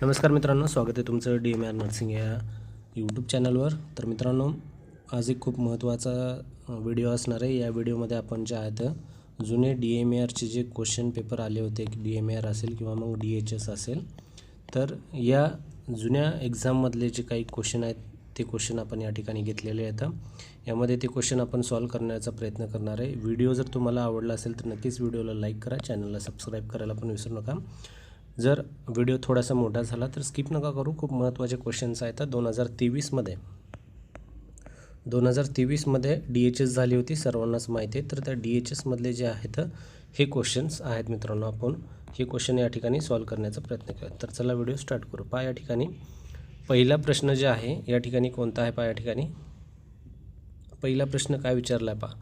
नमस्कार मित्रांनो, स्वागत आहे तुमचं DMR नर्सिंग या यूट्यूब चॅनलवर. तर मित्रांनो, आज एक खूप महत्त्वाचा व्हिडिओ असणार आहे. या व्हिडिओमध्ये आपण जे आहेत जुने DMRचे जे क्वेश्चन पेपर आले होते, DMR असेल किंवा मग DHS असेल, तर या जुन्या एक्झाममधले जे काही क्वेश्चन आहेत ते क्वेश्चन आपण या ठिकाणी घेतलेले आहेत. यामध्ये ते क्वेश्चन आपण सॉल्व करण्याचा प्रयत्न करणार आहे. व्हिडिओ जर तुम्हाला आवडला असेल तर नक्कीच व्हिडिओला लाईक करा, चॅनलला सबस्क्राईब करायला पण विसरू नका. जर व्हिडिओ थोडासा मोठा झाला तर स्किप नका करू. खूप महत्त्वाचे क्वेश्चन्स आहेत. 2023मध्ये DHS झाली होती, सर्वांनाच माहिती आहे. तर त्या DHSमधले जे आहेत हे क्वेश्चन्स आहेत मित्रांनो. आपण हे क्वेश्चन या ठिकाणी सॉल्व करण्याचा प्रयत्न करूया. तर चला व्हिडिओ स्टार्ट करू. पहा या ठिकाणी पहिला प्रश्न जे आहे या ठिकाणी कोणता आहे. पहा या ठिकाणी पहिला प्रश्न काय विचारला आहे. पहा,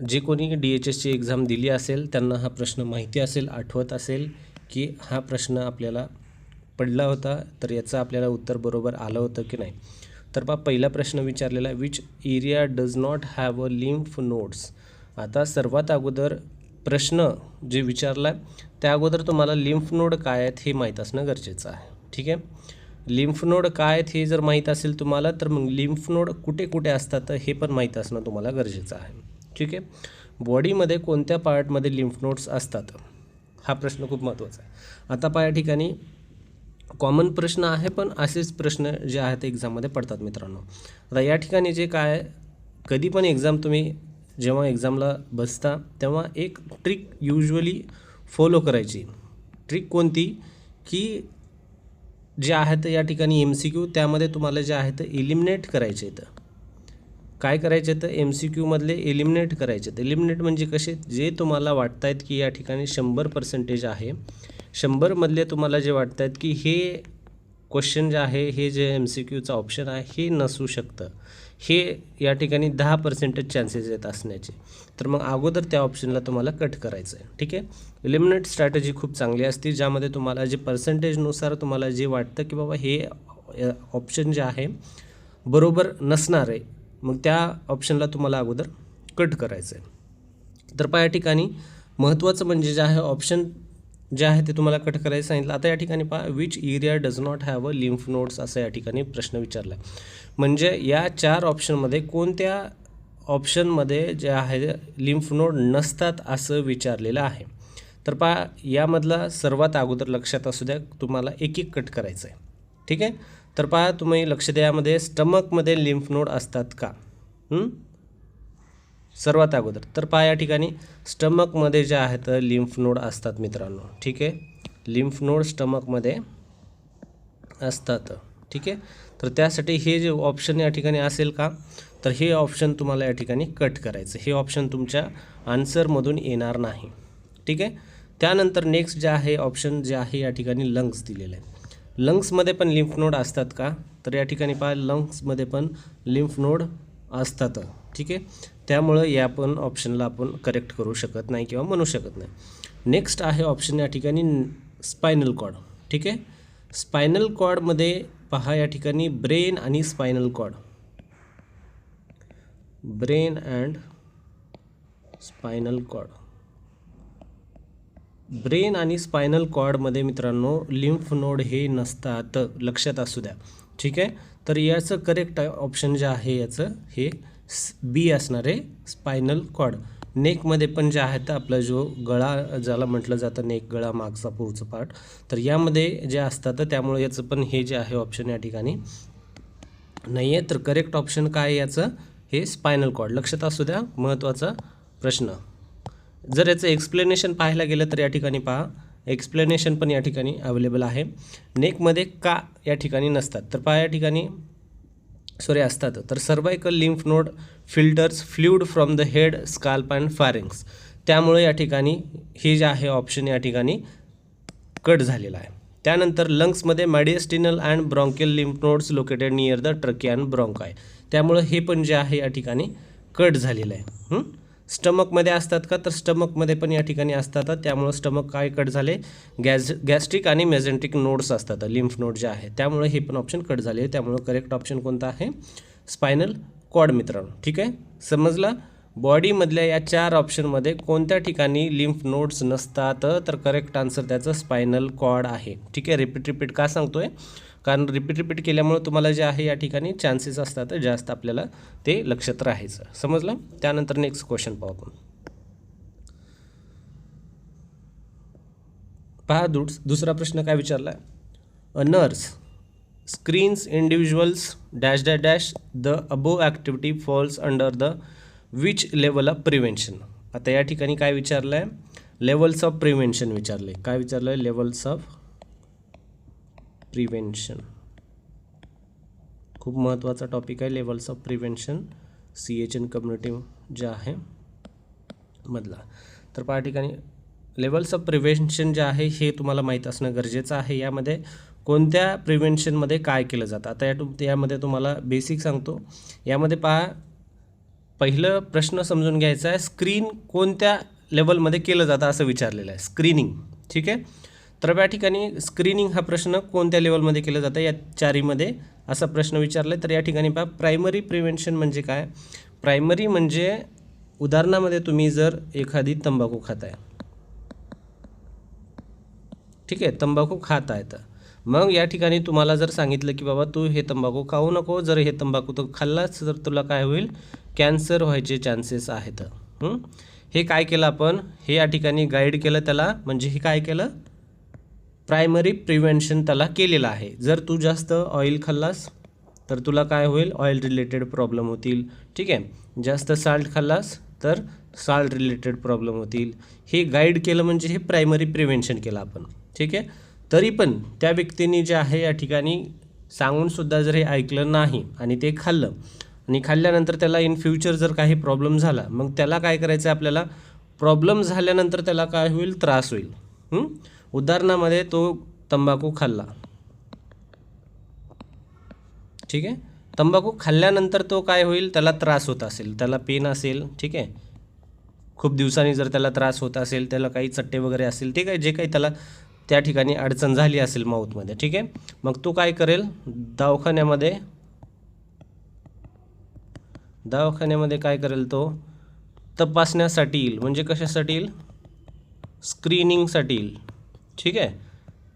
जे कोणी DHSची एक्झाम दिली असेल त्यांना हा प्रश्न माहिती असेल, आठवत असेल की हा प्रश्न आपल्याला पडला होता, तर याचं आपल्याला उत्तर बरोबर आलं होतं की नाही. तर पहा पहिला प्रश्न विचारलेला आहे, which area does not have a lymph nodes. आता सर्वात अगोदर प्रश्न जे विचारला आहे त्या अगोदर तुम्हाला लिम्फ नोड काय आहेत हे माहीत असणं गरजेचं आहे. ठीक आहे, लिम्फ नोड काय आहेत हे जर माहीत असेल तुम्हाला, तर मग लिम्फ नोड कुठे कुठे असतात हे पण माहीत असणं तुम्हाला गरजेचं आहे. ठीक आहे, बॉडीमध्ये कोणत्या पार्टमध्ये लिम्फ नोड्स असतात हा प्रश्न खूप महत्त्वाचा आहे. आता पहा या ठिकाणी कॉमन प्रश्न आहे, पण असेच प्रश्न जे आहेत एक्झाममध्ये पडतात मित्रांनो. आता या ठिकाणी जे काय कधी पण एक्झाम तुम्ही जेव्हा एक्झामला बसता तेव्हा एक ट्रिक युजली फॉलो करायची. ट्रिक कोणती की जे आहेत या ठिकाणी MCQ त्यामध्ये तुम्हाला जे आहेत एलिमिनेट करायचे आहेत. काय करायचे तर MCQमधले एलिमिनेट करायचे. एलिमिनेट म्हणजे कसे, जे तुम्हाला वाटत आहेत की या ठिकाणी 100% आहे, 100मधले तुम्हाला जे वाटत आहेत की हे क्वेश्चन जे आहे हे जे MCQचा ऑप्शन आहे हे नसू शकतं, हे या ठिकाणी 10% चान्सेस आहेत असण्याचे, तर मग अगोदर त्या ऑप्शनला तुम्हाला कट करायचं आहे. ठीक आहे, एलिमिनेट स्ट्रॅटेजी खूप चांगली असते, ज्यामध्ये तुम्हाला जे पर्सेंटेजनुसार तुम्हाला जे वाटतं की बाबा हे ऑप्शन जे आहे बरोबर नसणार आहे, मग त्या ऑप्शनला तुम्हाला अगोदर कट करायचं आहे. तर पहा या ठिकाणी महत्त्वाचं म्हणजे जे आहे ऑप्शन जे आहे ते तुम्हाला कट करायचं सांगितलं. आता या ठिकाणी पहा, which area does not have a lymph nodes असं या ठिकाणी प्रश्न विचारला आहे. म्हणजे या 4 ऑप्शनमध्ये कोणत्या ऑप्शनमध्ये जे आहे लिम्फ नोड नसतात असं विचारलेलं आहे. तर पहा यामधला सर्वात अगोदर लक्षात असू द्या, तुम्हाला एक एक कट करायचं आहे. ठीक आहे, तर पहा तुम्ही लक्ष द्या, यामध्ये स्टमकमध्ये लिम्फ नोड असतात का सर्वात अगोदर. तर पहा या ठिकाणी स्टमकमध्ये जे आहेत लिम्फ नोड असतात मित्रांनो. ठीक आहे, लिम्फ नोड स्टमकमध्ये असतात. ठीक आहे, तर त्यासाठी हे जे ऑप्शन या ठिकाणी असेल का, तर हे ऑप्शन तुम्हाला या ठिकाणी कट करायचं. हे ऑप्शन तुमच्या आन्सरमधून येणार नाही. ठीक आहे, त्यानंतर नेक्स्ट जे आहे ऑप्शन जे आहे या ठिकाणी लंग्स दिलेलं आहे. लंग्समध्ये पण लिम्फ नोड असतात का, तर या ठिकाणी पहा लंग्समध्ये पण लिम्फ नोड असतात. ठीक आहे, त्यामुळं या पण ऑप्शनला आपण करेक्ट करू शकत नाही किंवा म्हणू शकत नाही. नेक्स्ट आहे ऑप्शन या ठिकाणी स्पायनल कॉर्ड. ठीक आहे, स्पायनल कॉर्डमध्ये पहा या ठिकाणी ब्रेन आणि spinal cord, brain and spinal cord, brain आणि स्पायनल कॉर्डमध्ये मित्रांनो लिम्फ नोड हे नसतात, लक्षात असू द्या. ठीक आहे, तर याचं करेक्ट ऑप्शन जे आहे याचं हे B असणार आहे, स्पायनल कॉर्ड. नेकमध्ये पण जे आहे तर आपला जो गळा ज्याला म्हटलं जातं नेक, गळा मागचा पुढचं पार्ट, तर यामध्ये जे असतात त्यामुळे याचं पण हे जे आहे ऑप्शन या ठिकाणी नाही आहे. तर करेक्ट ऑप्शन काय आहे याचं, हे स्पायनल कॉर्ड. लक्षात असू द्या, महत्त्वाचा प्रश्न. जर याचं एक्सप्लेनेशन पाहायला गेलं तर या ठिकाणी पहा एक्सप्लेनेशन पण या ठिकाणी अवेलेबल आहे. नेकमध्ये का या ठिकाणी नसतात, तर पहा या ठिकाणी असतात. तर cervical lymph node filters fluid from the head, scalp and pharynx, त्यामुळे या ठिकाणी हे जे आहे ऑप्शन या ठिकाणी कट झालेला आहे. त्यानंतर लंग्समध्ये mediastinal and bronchial lymph nodes located near the trachea and bronchi, त्यामुळे हे पण जे आहे या ठिकाणी कट झालेलं आहे. स्टमकमध्ये असतात का, तर स्टमकमध्ये पण या ठिकाणी असतात, त्यामुळे स्टमक काय कट झाले, गॅस्ट्रिक आणि मेझेंट्रिक नोड्स असतात लिम्फ नोड जे आहे, त्यामुळे हे पण ऑप्शन कट झाले. त्यामुळे करेक्ट ऑप्शन कोणता आहे, स्पायनल कॉर्ड मित्रांनो. ठीक आहे, समजला. बॉडीमधल्या या 4 ऑप्शनमध्ये कोणत्या ठिकाणी लिम्फ नोड्स नसतात? तर करेक्ट आन्सर त्याचं स्पायनल कॉर्ड आहे. ठीक आहे, रिपीट का सांगतोय? कारण रिपीट केल्यामुळे तुम्हाला जे आहे या ठिकाणी चान्सेस असतात जास्त आपल्याला ते लक्षात राहायचं. समजलं? त्यानंतर नेक्स्ट क्वेश्चन पाहू आपण. पहा दुसरा प्रश्न काय विचारला आहे? A nurse screens individuals dash dash dash the above activity falls under the which level of prevention. आता या ठिकाणी काय विचारलं आहे? लेवल्स ऑफ प्रिव्हेन्शन विचारले. काय विचारलं आहे? Levels of prevention. खूप महत्त्वाचा टॉपिक आहे levels of prevention, CHN community जे आहे मधला. तर पहा ठिकाणी लेवल्स ऑफ प्रिव्हेन्शन जे आहे हे तुम्हाला माहीत असणं गरजेचं आहे. यामध्ये कोणत्या प्रिव्हेन्शनमध्ये काय केलं जातं? आता यामध्ये तुम्हाला बेसिक सांगतो. यामध्ये पहा, पहिलं प्रश्न समजून घ्यायचा आहे, स्क्रीन कोणत्या लेवलमध्ये केलं जातं असं विचारलेलं आहे. स्क्रीनिंग. ठीक आहे, तर या ठिकाणी स्क्रीनिंग हा प्रश्न कोणत्या लेवलमध्ये केलं जातं या चारीमध्ये असा प्रश्न विचारला आहे. तर या ठिकाणी पहा, प्रायमरी प्रिव्हेन्शन म्हणजे काय? प्रायमरी म्हणजे उदाहरणामध्ये तुम्ही जर एखादी तंबाखू खाताय, ठीक आहे, तंबाखू खात आहे, तर मग या ठिकाणी तुम्हाला जर सांगितलं की बाबा तू हे तंबाखू खाऊ नको, जर हे तंबाखू तो खाल्लाच तर तुला काय होईल? कॅन्सर व्हायचे चान्सेस आहेत. हे काय केलं आपण? हे या ठिकाणी गाईड केलं त्याला, म्हणजे हे काय केलं? प्रायमरी प्रिव्हेन्शन त्याला केलेलं आहे. जर तू जास्त ऑइल खाल्लास तर तुला काय होईल? ऑइल रिलेटेड प्रॉब्लेम होतील. ठीक आहे, जास्त साल्ट खाल्लास तर साल्ट रिलेटेड प्रॉब्लेम होतील. हे गाईड केलं म्हणजे हे प्रायमरी प्रिव्हेन्शन केलं आपण. ठीक आहे, तरी पण त्या व्यक्तीने जे आहे या ठिकाणी सांगूनसुद्धा जर हे ऐकलं नाही आणि ते खाल्लं आणि खाल्ल्यानंतर त्याला इन फ्युचर जर काही प्रॉब्लेम झाला, मग त्याला काय करायचं आहे आपल्याला? प्रॉब्लेम झाल्यानंतर त्याला काय होईल? त्रास होईल. उदाहरणामध्ये तो तंबाखू खाल्ला, ठीक आहे, तंबाखू खाल्ल्यानंतर तो काय होईल? त्याला त्रास होत असेल, त्याला पेन असेल, ठीक आहे, खूप दिवसांनी जर त्याला त्रास होत असेल, त्याला काही चट्टे वगैरे असेल, ठीक आहे, जे काही त्याला त्या ठिकाणी अडचण झाली असेल माऊथमध्ये, ठीक आहे, मग तो काय करेल? दवाखान्यामध्ये काय करेल? तो तपासण्यासाठी येईल. म्हणजे कशासाठी येईल? स्क्रीनिंगसाठी येईल. ठीक आहे,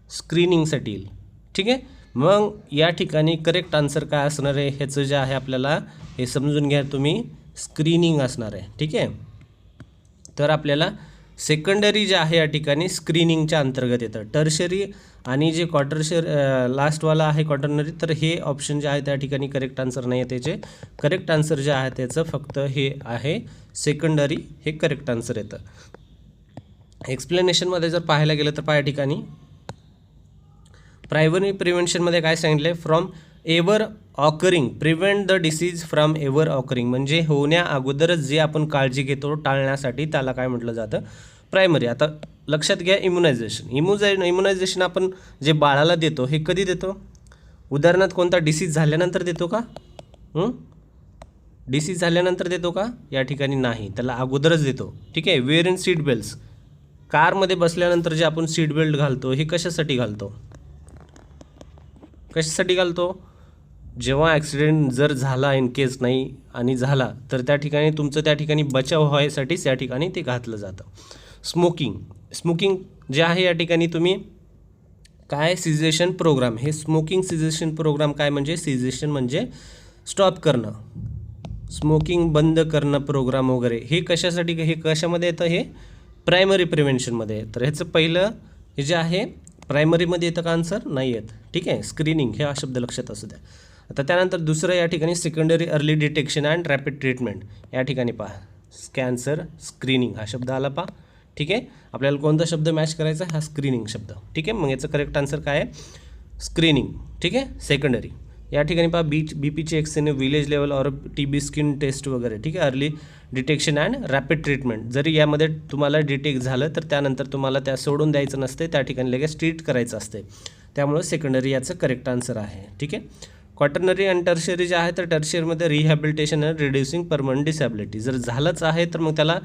स्क्रीनिंगसाठी येईल. ठीक आहे, मग या ठिकाणी करेक्ट आन्सर काय असणार आहे? ह्याचं जे आहे आपल्याला हे समजून घ्या तुम्ही, स्क्रीनिंग असणार आहे. ठीक आहे, तर आपल्याला सेकंडरी जे आहे या ठिकाणी स्क्रीनिंगच्या अंतर्गत येतं. टर्शरी आणि जे लास्टवाला आहे क्वाटर्नरी, तर हे ऑप्शन जे आहे त्या ठिकाणी करेक्ट आन्सर नाही आहे. त्याचे करेक्ट आन्सर जे आहे त्याचं फक्त हे आहे सेकंडरी, हे करेक्ट आन्सर येतं. एक्सप्लेनेशनमध्ये जर पाहायला गेलं तर या ठिकाणी प्रायमरी प्रिव्हेन्शनमध्ये काय सांगितलं आहे? From ever occurring, prevent the disease from ever occurring. म्हणजे होण्या अगोदरच जे आपण काळजी घेतो टाळण्यासाठी त्याला काय म्हटलं जातं? प्रायमरी. आता लक्षात घ्या, इम्युनायझेशन आपण जे बाळाला देतो हे कधी देतो? उदाहरणार्थ कोणता डिसीज झाल्यानंतर देतो का? डिसीज झाल्यानंतर देतो का? या ठिकाणी नाही, त्याला अगोदरच देतो. ठीक आहे, वेअर इन सीट बेल्ट्स. कारमध्ये बसल्यानंतर जे आपण सीट बेल्ट घालतो हे कशासाठी घालतो? जेव्हा ॲक्सिडेंट जर झाला, इन केस नाही आणि झाला तर त्या ठिकाणी बचाव व्हायसाठीच या ठिकाणी ते घातलं जातं. स्मोकिंग जे आहे या ठिकाणी तुम्ही काय? Cessation program. हे स्मोकिंग सिजेशन प्रोग्राम काय म्हणजे? सिजेशन म्हणजे स्टॉप करणं, स्मोकिंग बंद करणं प्रोग्राम वगैरे. हे कशासाठी? हे कशामध्ये येतं? हे प्रायमरी प्रिव्हेन्शनमध्ये. तर ह्याचं पहिलं हे जे आहे प्रायमरीमध्ये येतं का आन्सर? नाही येत. ठीक आहे, स्क्रीनिंग हे हा शब्द लक्षात असू द्या. आता त्यानंतर दुसरं या ठिकाणी secondary early detection and rapid treatment. या ठिकाणी पहा, कॅन्सर स्क्रीनिंग हा शब्द आला पहा. ठीक आहे, आपल्याला कोणता शब्द मॅच करायचा? हा स्क्रीनिंग शब्द. ठीक आहे, मग याचं करेक्ट आन्सर काय आहे? स्क्रीनिंग. ठीक आहे, सेकंडरी. या ठिकाणी पहा, बीपीची एक्सने विलेज लेवल और TB स्किन टेस्ट वगैरे. ठीक आहे, early detection and rapid treatment. जरी यामध्ये तुम्हाला डिटेक्ट झालं तर त्यानंतर तुम्हाला त्या सोडून द्यायचं नसते, त्या ठिकाणी लगेच ट्रीट करायचं असते. त्यामुळे सेकंडरी याचं करेक्ट आन्सर आहे. ठीक आहे, क्वाटर्नरी आणि टर्शियरी जे आहे तर टर्शियरमध्ये rehabilitation and reducing permanent disability. जर झालंच आहे तर मग त्याला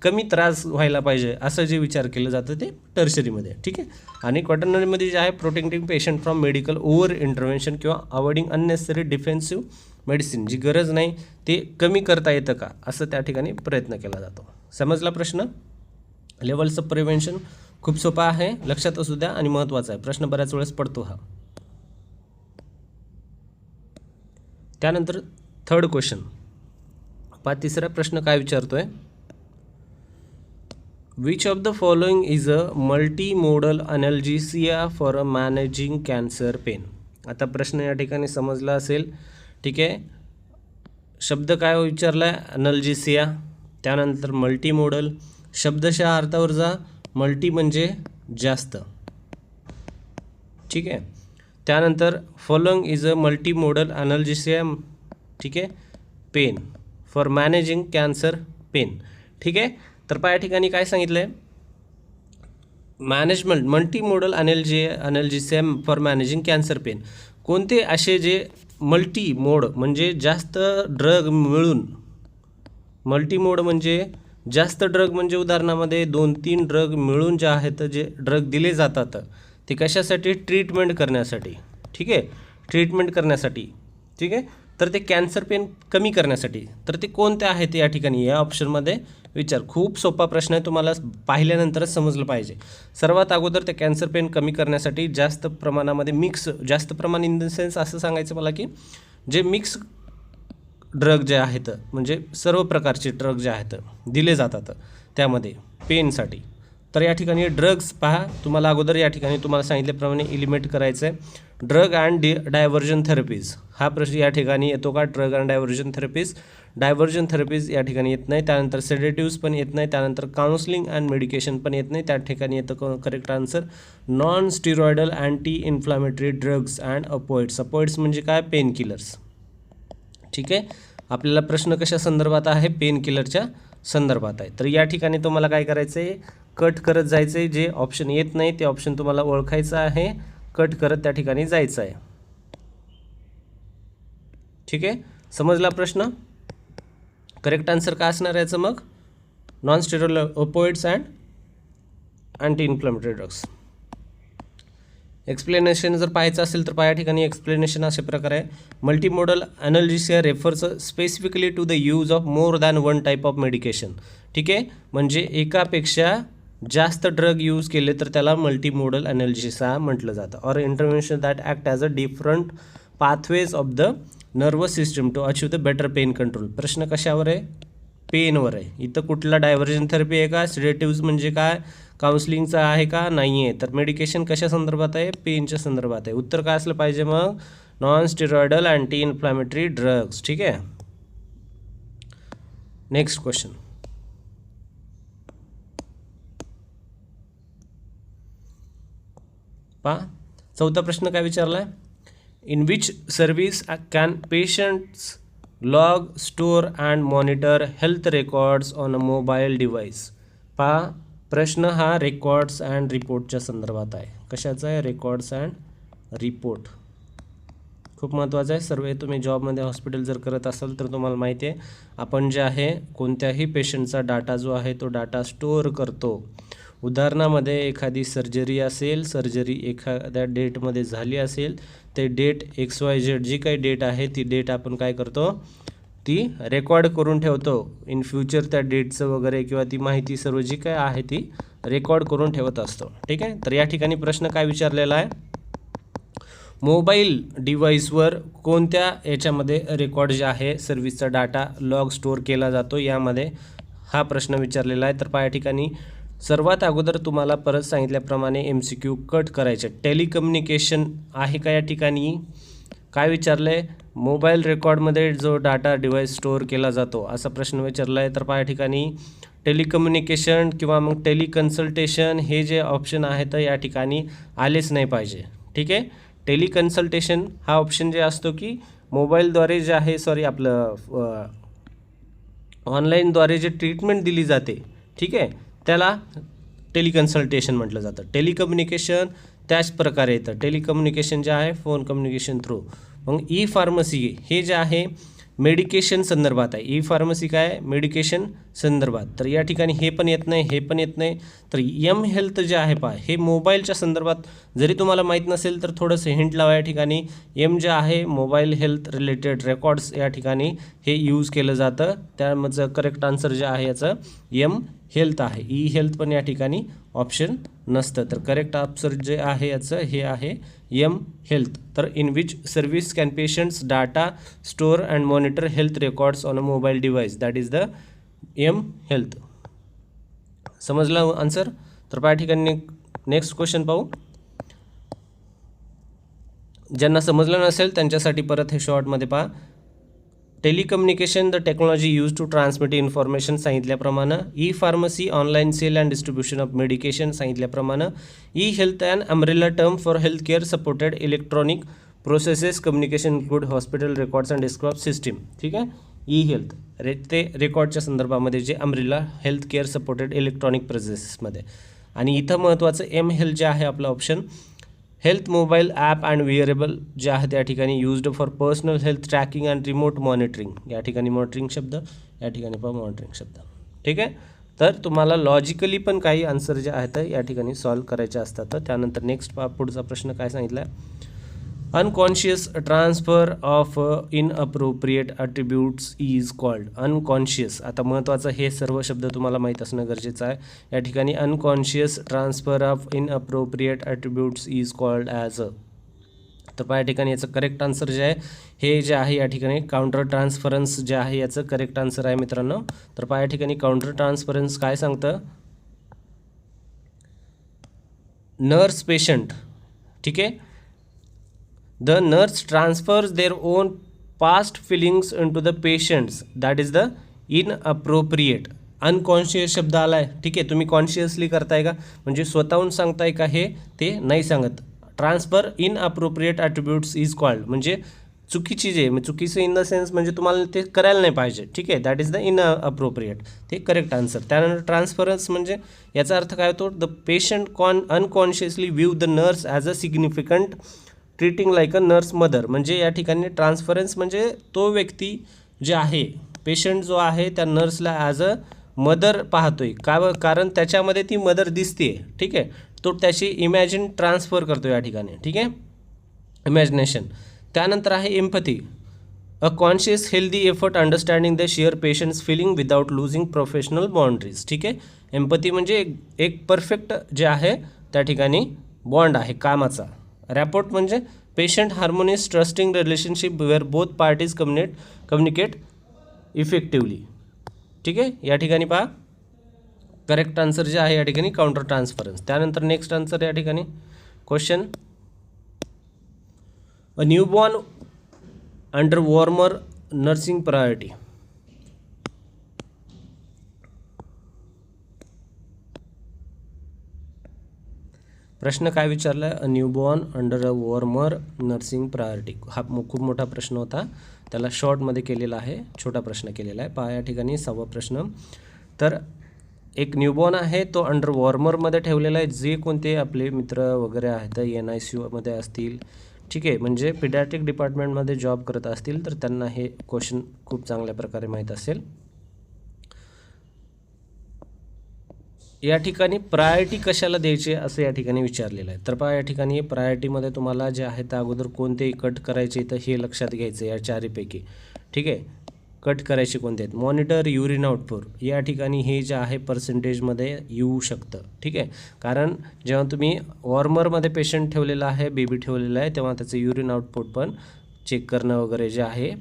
कमी त्रास व्हायला पाहिजे असं जे विचार केलं जातं ते टर्शरीमध्ये. ठीक आहे, आणि क्वाटर्नरीमध्ये जे आहे protecting patient from medical over intervention किंवा अवॉइडिंग अननेसेसरी डिफेन्सिव्ह मेडिसिन, जी गरज नाही ते कमी करता येतं का, असं त्या ठिकाणी प्रयत्न केला जातो. समजला प्रश्न? लेवल्स ऑफ प्रिव्हेन्शन खूप सोपा आहे, लक्षात असू द्या आणि महत्त्वाचा आहे. प्रश्न बऱ्याच वेळेस पडतो हा. त्यानंतर थर्ड क्वेश्चन पहा, तिसरा प्रश्न काय विचारतोय, which of the following is a multimodal analgesia for managing cancer pain. आता प्रश्न या ठिकाणी समजला असेल. ठीक आहे, शब्द काय विचारला आहे, अनॅल्जेसिया. त्यानंतर मल्टीमोडल, शब्दशः अर्थावर जा. मल्टी म्हणजे जास्त. ठीक आहे, त्यानंतर following is a multimodal analgesia. ठीक आहे, pain for managing cancer pain. ठीक आहे, तर पहा या ठिकाणी काय सांगितलं आहे, multimodal analgesia for managing cancer pain. कोणते असे जे मल्टी मोड म्हणजे जास्त ड्रग मिळून, मल्टी मोड म्हणजे जास्त ड्रग म्हणजे उदाहरणामध्ये 2-3 ड्रग मिळून जे आहेत, जे ड्रग दिले जातात ते कशासाठी, ट्रीटमेंट करण्यासाठी. ठीक आहे, ट्रीटमेंट करण्यासाठी. ठीक आहे, तर ते कॅन्सर पेन कमी करण्यासाठी. तर ते कोणते आहेत या ठिकाणी या ऑप्शनमध्ये विचार. खूप सोपा प्रश्न आहे, तुम्हाला पाहिल्यानंतरच समजलं पाहिजे. सर्वात अगोदर ते कॅन्सर पेन कमी करण्यासाठी जास्त प्रमाणामध्ये जास्त प्रमाण इन द सेन्स असं सांगायचं मला की जे मिक्स ड्रग जे आहेत, म्हणजे सर्व प्रकारचे ड्रग जे आहेत दिले जातात त्यामध्ये पेनसाठी. तर या ठिकाणी ड्रग्स पहा, तुम्हाला अगोदर या ठिकाणी तुम्हाला सांगितल्याप्रमाणे एलिमिनेट करायचं आहे. ड्रग अँड डायव्हर्जन थेरपीज हा प्रश्न या ठिकाणी येतो का, ड्रग अँड डायव्हर्जन थेरपीज या ठिकाणी येत नाही. त्यानंतर सेडेटिव्स पण येत नाही. त्यानंतर काउन्सलिंग अँड मेडिकेशन पण येत नाही. त्या ठिकाणी येतं correct answer non steroidal anti inflammatory drugs and opioids. Opioids म्हणजे काय, पेन किलर्स. ठीक आहे, आपल्याला प्रश्न कशा संदर्भात आहे, पेन किलरच्या संदर्भात आहे. तर या ठिकाणी तुम्हाला काय करायचं आहे, कट करत जायचं आहे. जे ऑप्शन येत नाही ते ऑप्शन तुम्हाला ओळखायचं आहे, कट करत त्या ठिकाणी जायचं आहे. ठीक आहे, समजला प्रश्न? करेक्ट आन्सर काय असणार याचं मग, non steroidal opioids and anti inflammatory drugs. Explanation जर पाहायचं असेल तर पहा, या ठिकाणी एक्सप्लेनेशन अशा प्रकारे आहे, multimodal analgesia refers specifically to the use of more than one type of medication. ठीक आहे, म्हणजे एकापेक्षा जास्त ड्रग यूज केले तर त्याला मल्टीमोडल अनॅल्जेसिया म्हटलं जातं. और intervention that act as a different pathways of the nervous system to achieve the better pain control. प्रश्न कशावर आहे, पेनवर आहे. इथं कुठला डायव्हर्जन थेरपी आहे का, सिडेटिव्ज म्हणजे काय, काउन्सलिंगचं आहे का, नाही आहे. तर मेडिकेशन कशा संदर्भात आहे, पेनच्या संदर्भात आहे. उत्तर काय असलं पाहिजे मग, non steroidal anti inflammatory drugs. ठीक आहे, नेक्स्ट क्वेश्चन पहा, चौथा प्रश्न काय विचारला आहे, in which service can patients log, store and monitor health records on a mobile device. पहा, प्रश्न हा रेकॉर्ड्स अँड रिपोर्टच्या संदर्भात आहे. कशाचा आहे, रेकॉर्ड्स अँड रिपोर्ट. खूप महत्त्वाचं आहे. सर्व तुम्ही जॉबमध्ये हॉस्पिटल जर करत असाल तर तुम्हाला माहिती आहे, आपण जे आहे कोणत्याही पेशंटचा डाटा जो आहे तो डाटा स्टोअर करतो. उदाहरणामध्ये एखादी सर्जरी असेल, सर्जरी एखाद्या डेटमध्ये झाली असेल, ते डेट XYZ जी काही डेट आहे ती डेट आपण काय करतो, ती रेकॉर्ड करून ठेवतो. इन फ्युचर त्या डेटचं वगैरे किंवा ती माहिती सर्व जी काय आहे ती रेकॉर्ड करून ठेवत असतो. ठीक आहे, तर या ठिकाणी प्रश्न काय विचारलेला आहे, मोबाईल डिव्हाइसवर कोणत्या याच्यामध्ये रेकॉर्ड जे आहे सर्व्हिसचा डाटा लॉग स्टोअर केला जातो, यामध्ये हा प्रश्न विचारलेला आहे. तर पहा, या ठिकाणी सर्वात अगोदर तुम्हाला परत सांगितल्याप्रमाणे MCQ कट करायचे. टेलिकम्युनिकेशन आहे का, या ठिकाणी काय विचारलं आहे, मोबाईल रेकॉर्डमध्ये जो डाटा डिव्हाइस स्टोअर केला जातो असा प्रश्न विचारला आहे. तर पहा, या ठिकाणी टेलिकम्युनिकेशन किंवा मग टेलिकन्सल्टेशन हे जे ऑप्शन आहेत या ठिकाणी आलेच नाही पाहिजे. ठीक आहे, टेलिकन्सल्टेशन हा ऑप्शन जे असतो की मोबाईलद्वारे जे आहे आपलं ऑनलाईनद्वारे जे ट्रीटमेंट दिली जाते, ठीक आहे, त्याला टेलिकन्सल्टेशन म्हटलं जातं. टेलिकम्युनिकेशन त्याच प्रकारे येतं. टेलिकम्युनिकेशन जे आहे फोन कम्युनिकेशन थ्रू. मग ई फार्मसी हे जे आहे मेडिकेशन संदर्भात आहे. ई फार्मसी काय आहे? मेडिकेशन संदर्भात. तर या ठिकाणी हे पण येत नाही, हे पण येत नाही. तर एम हेल्थ जे आहे पहा, हे मोबाईलच्या संदर्भात. जरी तुम्हाला माहीत नसेल तर थोडंसं हिंट लावा या ठिकाणी. एम जे आहे मोबाईल हेल्थ रिलेटेड रेकॉर्ड्स या ठिकाणी हे यूज केलं जातं. त्यामध्ये करेक्ट आन्सर जे आहे याचं एम हेल्थ आहे. ई हेल्थ पण या ठिकाणी ऑप्शन नसतं. तर करेक्ट आन्सर जे आहे याचं हे आहे एम हेल्थ. तर in which service can patients data store and monitor health records on a mobile device, that is the M health. समजलं आन्सर? तर पहा ठिकाणी नेक्स्ट क्वेश्चन पाहू. ज्यांना समजलं नसेल त्यांच्यासाठी परत हे शॉर्टमध्ये पहा. Telecommunication the technology use to transmit information सांगितल्याप्रमाणे. E pharmacy online sale and distribution of medication सांगितल्याप्रमाणे. E health and umbrella term for health care supported electronic processes communication include hospital records and describe system. ठीक आहे. E health ते रेकॉर्डच्या संदर्भामध्ये जे umbrella health care supported electronic प्रोसेसेसमध्ये. आणि इथं महत्त्वाचं एम हेल्थ जे आहे आपलं option health mobile app and wearable जे आहे त्या ठिकाणी used for personal health tracking and remote monitoring. या ठिकाणी मॉनिटरिंग शब्द, या ठिकाणी पण मॉनिटरिंग शब्द. ठीक आहे. तर तुम्हाला लॉजिकली पण काही आन्सर जे आहेत या ठिकाणी सॉल्व करायचे असतात. तर त्यानंतर नेक्स्ट पुढचा प्रश्न काय सांगितला आहे? Unconscious transfer of inappropriate attributes is called. Unconscious, आता महत्त्वाचं हे सर्व शब्द तुम्हाला माहीत असणं गरजेचं आहे. या ठिकाणी unconscious transfer of inappropriate attributes is called as a. तर पहा या ठिकाणी याचं करेक्ट आन्सर जे आहे हे जे आहे या ठिकाणी काउंटर ट्रान्सफरन्स जे आहे याचं करेक्ट आन्सर आहे मित्रांनो. तर पहा या ठिकाणी काउंटर ट्रान्सफरन्स काय सांगतं? Nurse patient. ठीक आहे. The nurse transfers their own past feelings into the patients, that is the inappropriate. Unconscious शब्द आला आहे. ठीक आहे. तुम्ही कॉन्शियसली करताय का, म्हणजे स्वतःहून सांगताय का, हे ते नाही सांगत. Transfer inappropriate attributes is called म्हणजे चुकीची जे, चुकीचं इन द सेन्स म्हणजे तुम्हाला ते करायला नाही पाहिजे. ठीक आहे. दॅट इज द इनअप्रोप्रिएट, ते करेक्ट आन्सर. त्यानंतर ट्रान्सफरन्स म्हणजे याचा अर्थ काय होतो? The patient unconsciously view the nurse as a significant treating like a nurse mother. म्हणजे या ठिकाणी ट्रान्सफरन्स म्हणजे तो व्यक्ती जे आहे, पेशंट जो आहे त्या नर्सला ॲज अ मदर पाहतोय. कारण त्याच्यामध्ये ती मदर दिसते. ठीक आहे. तो त्याची इमॅजिन ट्रान्सफर करतो या ठिकाणी. ठीक आहे. इमॅजिनेशन. त्यानंतर आहे empathy. A conscious healthy effort understanding the share patients feeling without losing professional boundaries. ठीक आहे. एम्पथी म्हणजे एक परफेक्ट जे आहे त्या ठिकाणी बॉन्ड आहे कामाचा. रॅपोर्ट म्हणजे patient harmonious trusting relationship where both parties communicate effectively. ठीक आहे. या ठिकाणी पहा करेक्ट आन्सर जे आहे या ठिकाणी काउंटर ट्रान्सफरन्स. त्यानंतर नेक्स्ट आन्सर या ठिकाणी question. A newborn under warmer nursing priority. प्रश्न काय विचारला आहे? A newborn under a warmer nursing priority. हा खूप मोठा प्रश्न होता, त्याला शॉर्टमध्ये केलेला आहे, छोटा प्रश्न केलेला आहे. पहा या ठिकाणी 6वा प्रश्न. तर एक न्यूबॉर्न आहे तो अंडर वॉर्मरमध्ये ठेवलेला आहे. जे कोणते आपले मित्र वगैरे आहेत NICUमध्ये असतील, ठीक आहे, म्हणजे पिडॅट्रिक डिपार्टमेंटमध्ये जॉब करत असतील तर त्यांना हे क्वेश्चन खूप चांगल्या प्रकारे माहीत असेल. या ठिकाणी प्रायोरिटी कशाला द्यायची असं या ठिकाणी विचारलेलं आहे. तर पहा या ठिकाणी प्रायोरिटीमध्ये तुम्हाला जे आहे त्या अगोदर कोणतेही कट करायचे तर हे लक्षात घ्यायचं या चारीपैकी. ठीक आहे. कट करायचे कोणते आहेत? Monitor urine output. या ठिकाणी हे जे आहे पर्सेंटेजमध्ये येऊ शकतं. ठीक आहे. कारण जेव्हा तुम्ही वॉर्मरमध्ये पेशंट ठेवलेला आहे, बेबी ठेवलेला आहे, तेव्हा त्याचं युरिन आउटपुट पण चेक करणं वगैरे जे आहे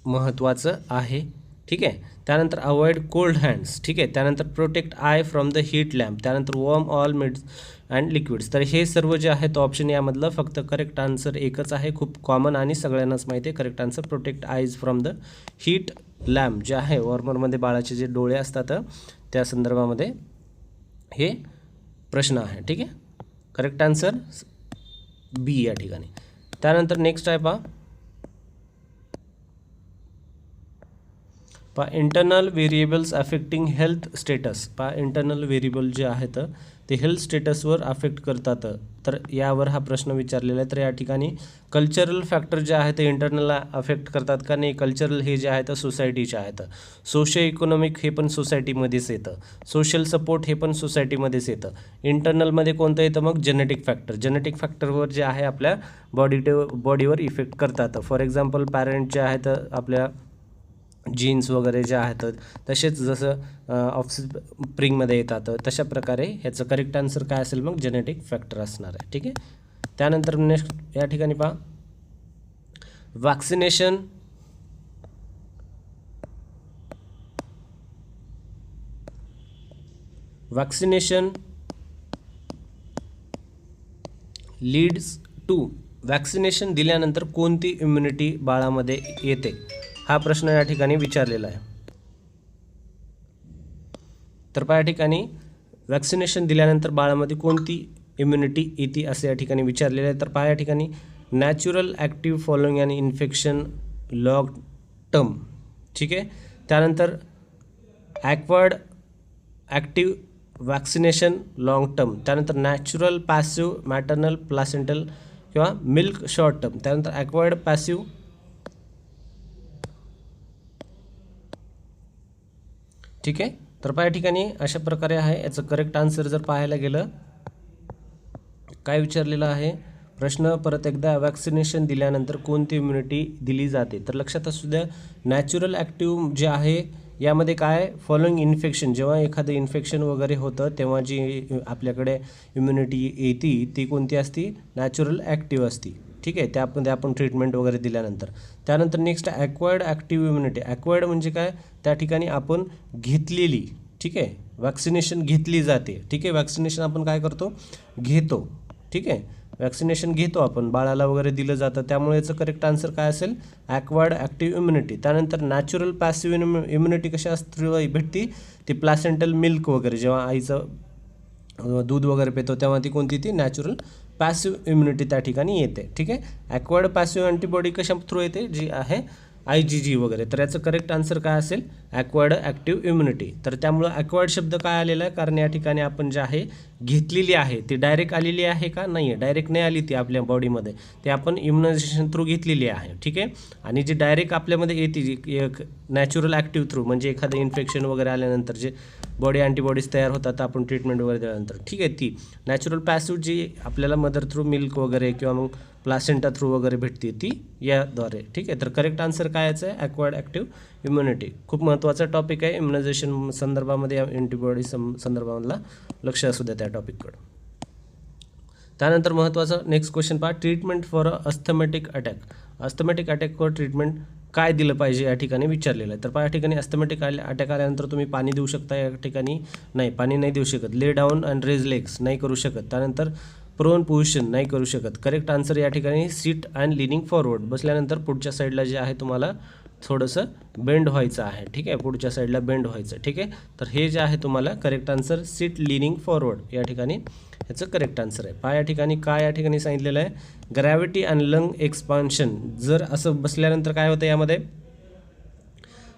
महत्त्वाचं आहे. ठीक आहे. त्यानंतर अवॉइड कोल्ड हँड्स. ठीक आहे. त्यानंतर protect eye from the heat lamp. त्यानंतर warm all meds and liquids. तर हे सर्व जे आहे तो ऑप्शन यामधलं फक्त करेक्ट आन्सर एकच आहे, खूप कॉमन आणि सगळ्यांनाच माहिती आहे. करेक्ट आन्सर प्रोटेक्ट आयज फ्रॉम द हीट लॅम्प जे आहे वॉर्मरमध्ये बाळाचे जे डोळे असतात त्या संदर्भामध्ये हे प्रश्न आहे. ठीक आहे. करेक्ट आन्सर बी या ठिकाणी. त्यानंतर नेक्स्ट आहे पहा internal variables affecting health status. Internal variable जे आहेत ते हेल्थ स्टेटसवर अफेक्ट करतात. तर यावर हा प्रश्न विचारलेला आहे. तर या ठिकाणी कल्चरल फॅक्टर जे आहे ते इंटरनलला अफेक्ट करतात का नाही. कल्चरल हे जे आहे तर सोसायटीचे आहेत. सोशो इकॉनॉमिक हे पण सोसायटीमध्येच येतं. सोशल सपोर्ट हे पण सोसायटीमध्येच येतं. इंटरनलमध्ये कोणतं येतं मग जेनेटिक फॅक्टर. जेनेटिक फॅक्टरवर जे आहे आपल्या बॉडीवर इफेक्ट करतात. फॉर एक्झाम्पल पॅरेंट जे आहेत आपल्या जीन्स वगैरे जे आहेत तसेच जसं ऑफस्प्रिंगमध्ये येतात तशा प्रकारे ह्याचं करेक्ट आन्सर काय असेल मग जेनेटिक फॅक्टर असणार आहे. ठीक आहे. त्यानंतर नेक्स्ट या ठिकाणी पहा वॅक्सिनेशन लीड्स टू वॅक्सिनेशन दिल्यानंतर कोणती इम्युनिटी बाळामध्ये येते हा प्रश्न या ठिकाणी विचारलेला आहे. तर पहा या ठिकाणी वॅक्सिनेशन दिल्यानंतर बाळामध्ये कोणती इम्युनिटी येते असे या ठिकाणी विचारलेले आहे. तर पहा या ठिकाणी natural active following and infection long term. ठीक आहे. त्यानंतर acquired active vaccination long term. त्यानंतर नॅचरल पॅसिव्ह मॅटर्नल प्लासेंटल किंवा मिल्क शॉर्ट टर्म. त्यानंतर ॲक्वायर्ड पॅसिव्ह. ठीक आहे. तर पहा या ठिकाणी अशा प्रकारे आहे. याचं करेक्ट आन्सर जर पाहायला गेलं काय विचारलेलं आहे प्रश्न परत एकदा वॅक्सिनेशन दिल्यानंतर कोणती इम्युनिटी दिली जाते. तर लक्षात असू द्या नॅचरल ॲक्टिव्ह जे आहे यामध्ये काय फॉलोइंग इन्फेक्शन जेव्हा एखादं इन्फेक्शन वगैरे होतं तेव्हा जी आपल्याकडे इम्युनिटी येते ती कोणती असती नॅचरल ॲक्टिव्ह असती. ठीक आहे. त्यामध्ये आपण ट्रीटमेंट वगैरे दिल्यानंतर. त्यानंतर next acquired active immunity. Acquired म्हणजे काय त्या ठिकाणी आपण घेतलेली. ठीक आहे. वॅक्सिनेशन घेतली जाते. ठीक आहे. वॅक्सिनेशन आपण काय करतो घेतो. ठीक आहे. वॅक्सिनेशन घेतो आपण बाळाला वगैरे दिलं जातं त्यामुळे याचं करेक्ट आन्सर काय असेल ॲक्वायर्ड ॲक्टिव्ह इम्युनिटी. त्यानंतर नॅचरल पॅसिव्ह इम्युनिटी कशी असते भेटती ती प्लासेंटल मिल्क वगैरे जेव्हा आईचं दूध वगैरे पितो तेव्हा ती कोणती ती नॅचरल पॅसिव्ह इम्युनिटी त्या ठिकाणी येते. ठीक आहे. ॲक्वायर्ड पॅसिव्ह अँटीबॉडी कशा थ्रू येते जी आहे IgG वगैरे. तर याचं करेक्ट आन्सर काय असेल ॲक्वायर्ड ॲक्टिव्ह इम्युनिटी. तर त्यामुळं ॲक्वायर्ड शब्द काय आलेला आहे कारण या ठिकाणी आपण जे आहे घेतलेली आहे ती डायरेक्ट आलेली आहे का नाही आहे डायरेक्ट नाही आली ती आपल्या बॉडीमध्ये ते आपण इम्युनायझेशन थ्रू घेतलेली आहे. ठीक आहे. आणि जी डायरेक्ट आपल्यामध्ये येते जी एक नॅचरल ॲक्टिव्ह थ्रू म्हणजे एखादं इन्फेक्शन वगैरे आल्यानंतर जे बॉडी अँटीबॉडीज तयार होतात आपण ट्रीटमेंट वगैरे दिल्यानंतर. ठीक आहे. ती नॅचरल पॅसिव्ह जी आपल्याला मदर थ्रू मिल्क वगैरे किंवा मग प्लासेंटा थ्रू वगैरे भेटते ती याद्वारे. ठीक आहे. तर करेक्ट आन्सर काय याचं आहे ॲक्वायर्ड ॲक्टिव्ह इम्युनिटी. खूप महत्त्वाचा टॉपिक आहे इम्युनायझेशन संदर्भामध्ये अँटीबॉडी संदर्भामधला लक्ष असू द्या त्या टॉपिककडं. त्यानंतर महत्त्वाचं नेक्स्ट क्वेश्चन पहा ट्रीटमेंट फॉर अस्थमॅटिक अटॅक. अस्थमॅटिक अटॅकवर ट्रीटमेंट काय दिलं पाहिजे या ठिकाणी विचारलेलं आहे. तर पहा या ठिकाणी अस्थमॅटिक अटॅक आल्यानंतर तुम्ही पाणी देऊ शकता या ठिकाणी नाही पाणी नाही देऊ शकत. ले डाऊन अँड रेज लेग्स नाही करू शकत. त्यानंतर प्रोन पोझिशन नाही करू शकत. करेक्ट आन्सर या ठिकाणी सीट अँड लिनिंग फॉरवर्ड. बसल्यानंतर पुढच्या साईडला जे आहे तुम्हाला थोडंसं बेंड व्हायचं आहे. ठीक आहे. पुढच्या साईडला बेंड व्हायचं. ठीक आहे. तर हे जे आहे तुम्हाला correct answer seat leaning forward या ठिकाणी ह्याचं करेक्ट आन्सर आहे. पहा या ठिकाणी काय या ठिकाणी सांगितलेलं आहे ग्रॅव्हिटी अँड लंग एक्सपान्शन. जर असं बसल्यानंतर काय होतं यामध्ये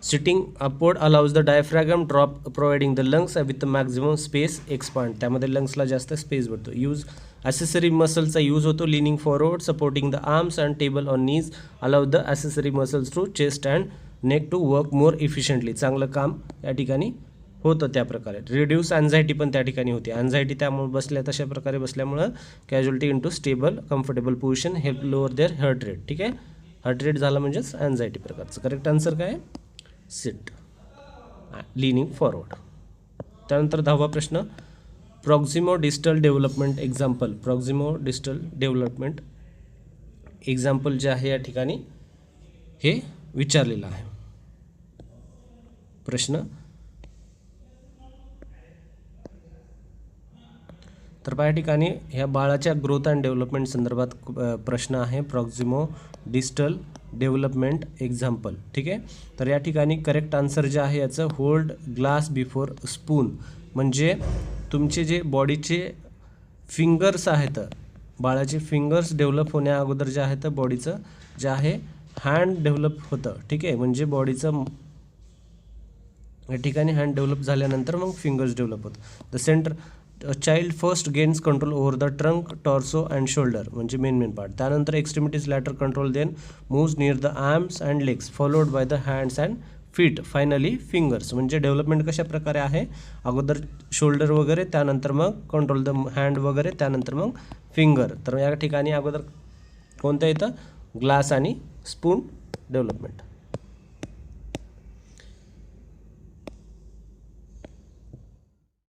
sitting upward allows the diaphragm drop providing the lungs with maximum space expand. त्यामध्ये लंग्सला जास्त स्पेस भेटतो. यूज ॲसेसरी मसल्सचा यूज होतो leaning forward supporting the arms and table on knees allow the accessory muscles to chest and neck to work more efficiently. चांगलं काम या ठिकाणी होतं त्या प्रकारे. रिड्यूस अँझायटी पण त्या ठिकाणी होती. अँझायटी त्यामुळे बसल्या तशा प्रकारे बसल्यामुळं casualty into stable comfortable position help lower their heart rate. ठीक आहे. हार्ट रेट झाला म्हणजेच अँझायटी प्रकारचं. करेक्ट आन्सर काय सिट लिनिंग फॉरवर्ड. त्यानंतर 10वा प्रश्न proximo distal development example. Proximo distal development example जे आहे या ठिकाणी हे विचारलेलं आहे प्रश्न. तर पहा या ठिकाणी ह्या बाळाच्या ग्रोथ अँड डेव्हलपमेंट संदर्भात प्रश्न आहे प्रॉक्झिमो डिस्टल डेव्हलपमेंट एक्झाम्पल. ठीक आहे. तर या ठिकाणी करेक्ट आन्सर जे आहे याचं होल्ड ग्लास बिफोर स्पून. म्हणजे तुमचे जे बॉडीचे फिंगर्स आहेत बाळाचे फिंगर्स डेव्हलप होण्या अगोदर जे आहेत बॉडीचं जे आहे हँड डेव्हलप होतं. ठीक आहे. म्हणजे बॉडीचं या ठिकाणी हँड डेव्हलप झाल्यानंतर मग फिंगर्स डेव्हलप होतं. The centre child first gains control over the trunk, torso and shoulder म्हणजे मेन पार्ट. त्यानंतर extremities later control, then moves near the arms and legs, followed by the hands and feet, finally fingers. म्हणजे development कशा प्रकारे आहे, अगोदर shoulder वगैरे, त्यानंतर मग कंट्रोल द हँड वगैरे, त्यानंतर मग फिंगर. तर या ठिकाणी अगोदर कोणतं येतं, ग्लास आणि स्पून डेव्हलपमेंट.